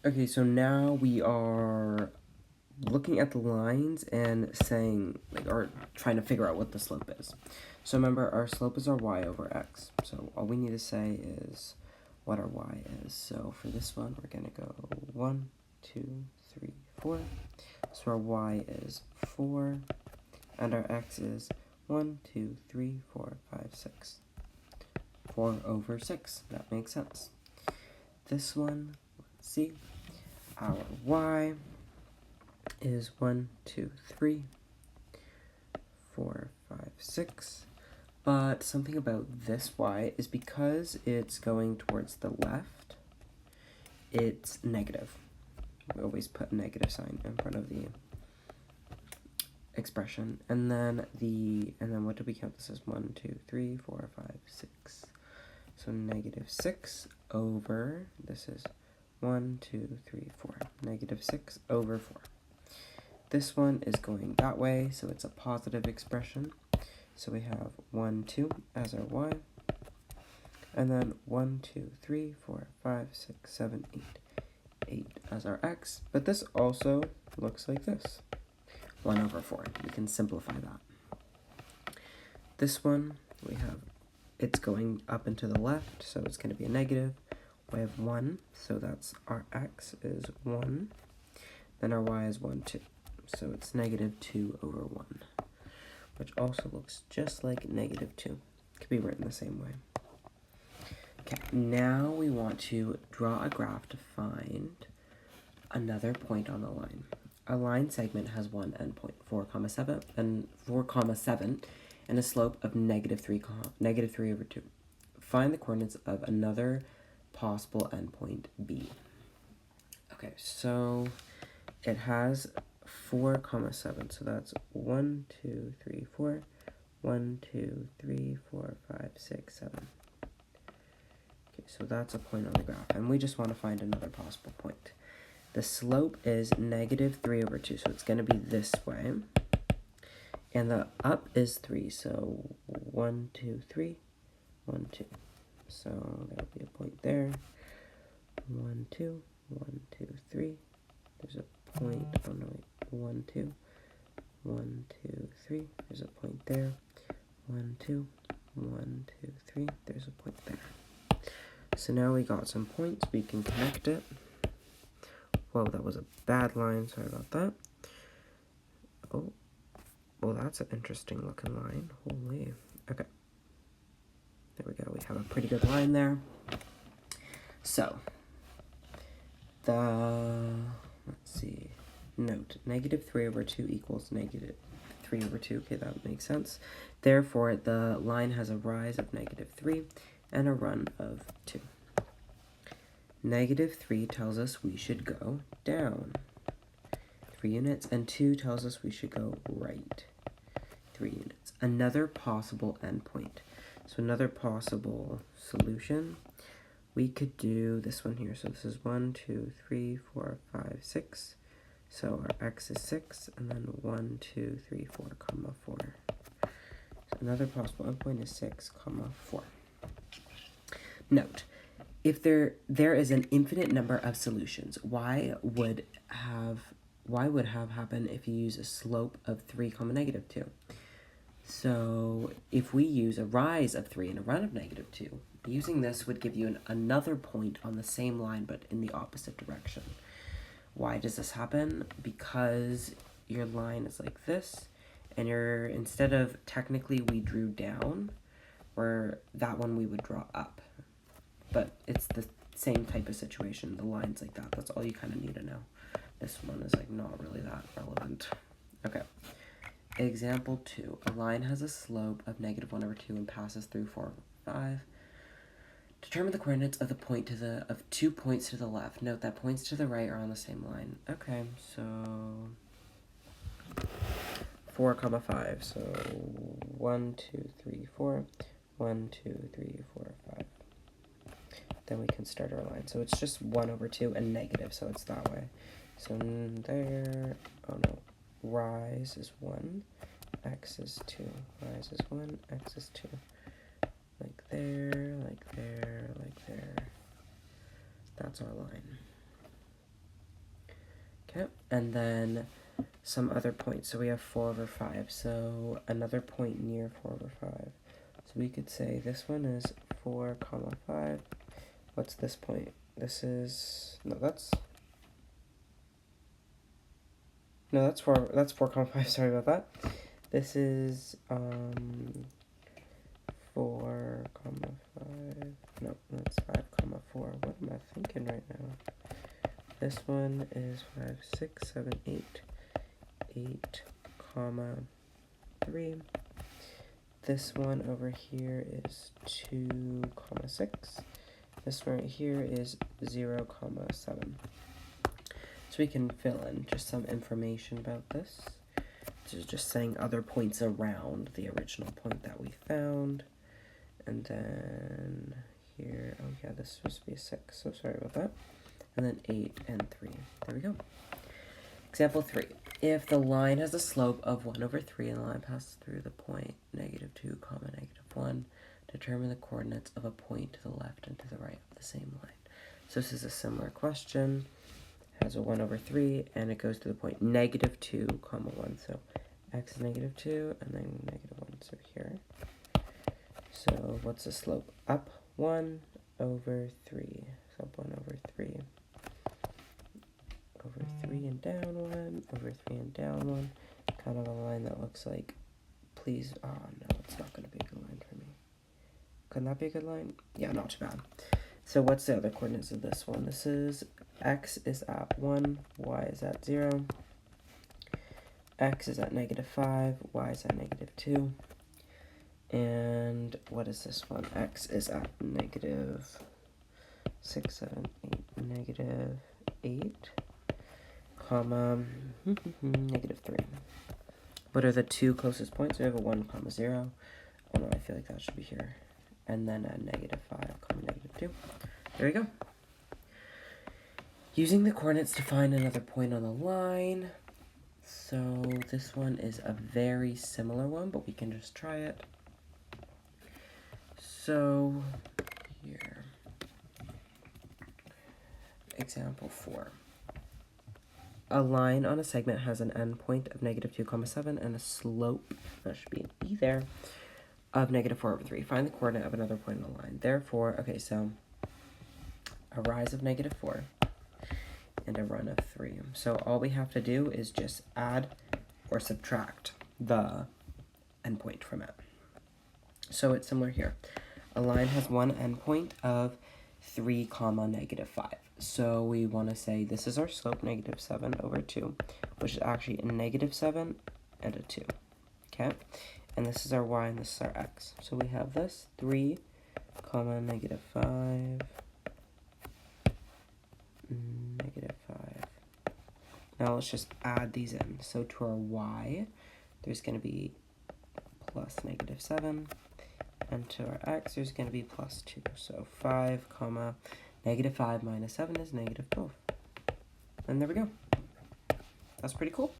Okay, so now we are looking at the lines and saying, like, or trying to figure out what the slope is. So remember, our slope is our y over x. So all we need to say is what our y is. So for this one, we're going to go 1, 2, 3, 4. So our y is 4, and our x is 1, 2, 3, 4, 5, 6. 4 over 6. That makes sense. This one, let's see. Our y is 1, 2, 3, 4, 5, 6. But something about this y is because it's going towards the left, it's negative. We always put a negative sign in front of the expression. And then what did we count this as? 1, 2, 3, 4, 5, 6. So negative 6 over, this is 1, 2, 3, 4. Negative 6 over 4. This one is going that way, so it's a positive expression. So we have 1, 2 as our y. And then 1, 2, 3, 4, 5, 6, 7, 8. 8 as our x. But this also looks like this. 1 over 4. We can simplify that. This one, we have, it's going up and to the left, so it's going to be a negative. We have 1, so that's our x is 1. Then our y is 1, 2. So it's negative 2 over 1, which also looks just like negative 2. Could be written the same way. Okay, now we want to draw a graph to find another point on the line. A line segment has one endpoint, 4,7, and a slope of negative 3 over 2. Find the coordinates of another possible endpoint B. Okay, so it has 4,7, so that's 1, 2, 3, 4. 1, 2, 3, 4, 5, 6, 7. Okay, so that's a point on the graph, and we just want to find another possible point. The slope is negative 3 over 2, so it's going to be this way. And the up is 3, so 1, 2, 3, 1, 2. So there'll be a point there. 1, 2, 1, 2, 3. There's a point, oh no, wait, 1, 2. 1, 2, 3. There's a point there. 1, 2. 1, 2, 3. There's a point there. So now we got some points. We can connect it. Whoa, that was a bad line. Sorry about that. Oh, well, that's an interesting looking line. Holy. Okay. There we go. We have a pretty good line there. So, let's see. Note, negative 3 over 2 equals negative 3 over 2. Okay, that makes sense. Therefore, the line has a rise of negative 3 and a run of 2. Negative 3 tells us we should go down 3 units, and 2 tells us we should go right 3 units. Another possible endpoint. So another possible solution, we could do this one here. So this is 1, 2, 3, 4, 5, 6. So our x is 6, and then 1, 2, 3, 4, 4. So another possible endpoint is 6, 4. Note, if there is an infinite number of solutions, why would have happen if you use a slope of 3, negative 2? So if we use a rise of 3 and a run of negative 2, using this would give you another point on the same line but in the opposite direction. Why does this happen? Because your line is like this, and instead of technically we drew down, where that one we would draw up. But it's the same type of situation. The line's like that. That's all you kind of need to know. This one is like not really that relevant. Okay. Example 2. A line has a slope of negative 1 over 2 and passes through 4 over 5. Determine the coordinates of 2 points to the left. Note that points to the right are on the same line. Okay, so 4, 5. So 1, 2, 3, 4. 1, 2, 3, 4, 5. Then we can start our line. So it's just 1 over 2 and negative, so it's that way. So there, oh no, rise is 1, x is 2. Rise is 1, x is 2. Like there, like there, like there. That's our line. Okay, and then some other points. So we have 4 over 5. So another point near 4 over 5. So we could say this one is 4, comma 5. What's this point? This is, no, that's 4, that's 4, comma 5, sorry about that. This is, 4, comma 5, no, that's 5, comma 4. What am I thinking right now? This one is 5, 6, 7, 8, 8, comma 3. This one over here is 2, comma 6. This one right here is 0, comma 7. So we can fill in just some information about this. This is just saying other points around the original point that we found. And then here, oh yeah, this is supposed to be a 6, so sorry about that. And then 8 and 3. There we go. Example 3. If the line has a slope of 1 over 3 and the line passes through the point -2, comma -1, determine the coordinates of a point to the left and to the right of the same line. So this is a similar question. It has a 1 over 3 and it goes to the point -2, comma 1. So x is -2 and then -1. So here. So what's the slope? Up 1 over 3. So up 1 over 3. Over 3 and down 1, over 3 and down 1. Kind of a line that looks like, please, oh no, it's not going to be a good line for me. Couldn't that be a good line? Yeah, not too bad. So what's the other coordinates of this one? This is, x is at 1, y is at 0. X is at -5, y is at -2. And what is this one? X is at -6, 7, 8, -8. Comma -3. What are the two closest points? We have a 1, comma 0. Oh no, I feel like that should be here. And then a -5, comma -2. There we go. Using the coordinates to find another point on the line. So this one is a very similar one, but we can just try it. So here. Example 4. A line on a segment has an endpoint of -2, comma 7 and a slope, that should be an E there, of -4 over 3. Find the coordinate of another point on the line. Therefore, okay, so a rise of -4 and a run of 3. So all we have to do is just add or subtract the endpoint from it. So it's similar here. A line has one endpoint of 3, comma -5. So we want to say this is our slope, -7 over 2, which is actually a -7 and a 2. Okay? And this is our y and this is our x. So we have this 3, comma -5, -5. Now let's just add these in. So to our y, there's going to be plus -7. And to our x, there's going to be plus 2. So 5, comma -5 minus 7 is -12. And there we go. That's pretty cool.